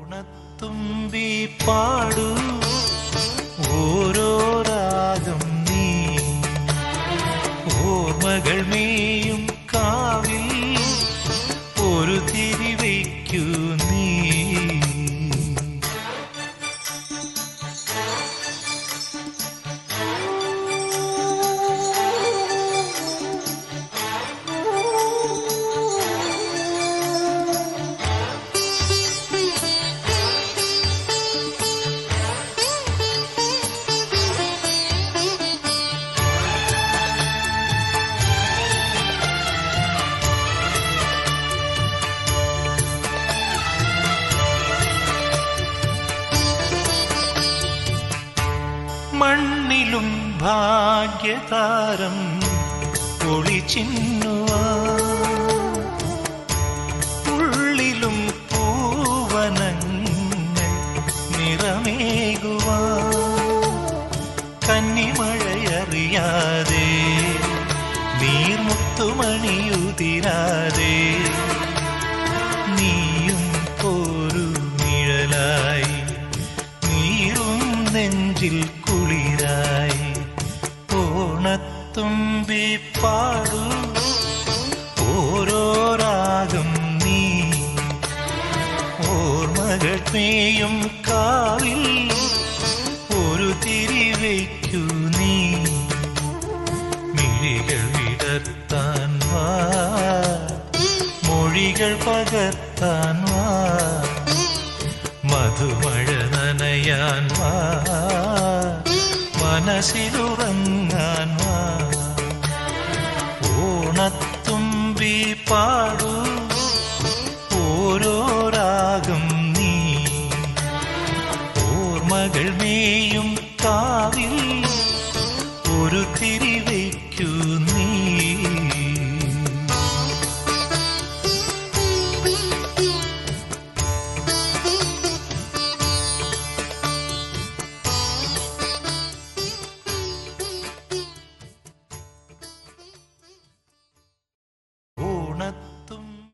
ഓണത്തുമ്പി പാടൂ ഓരോ രാഗം നീ ഓർമ്മകൾ മേയും കാവിൽ ഒരു തിരി വയ്ക്കൂ നീ. മണ്ണിലും ഭാഗ്യതാരം ഒളിച്ചിന്നുവാ ഉള്ളിലും പൂവനങ്ങൾ നിറമേകുവാ കന്നിമഴയറിയാതെ നീർമുത്തുമണിയുതിരാതെ നീയും ഒരു നിഴലായി നീറും നെഞ്ചിൽ കുളിരായി. ഓണത്തുമ്പി പാടൂ ഓരോ രാഗം നീ ഓർമ്മകൾ മേയും കാവിൽ ഒരു തിരി വയ്ക്കൂ നീ. മിഴികൾ വിടർത്താൻ വാ മൊഴികൾ പകർത്താൻ വാ മധുമഴ നനയാൻ വാ മനസ്സിലുറങ്ങാൻ വാ. ഓണത്തുമ്പി പാടൂ ഓരോ രാഗം നീ ഓർമ്മകൾ മേയും കാവിൽ ഒരു തിരി വയ്ക്കൂ.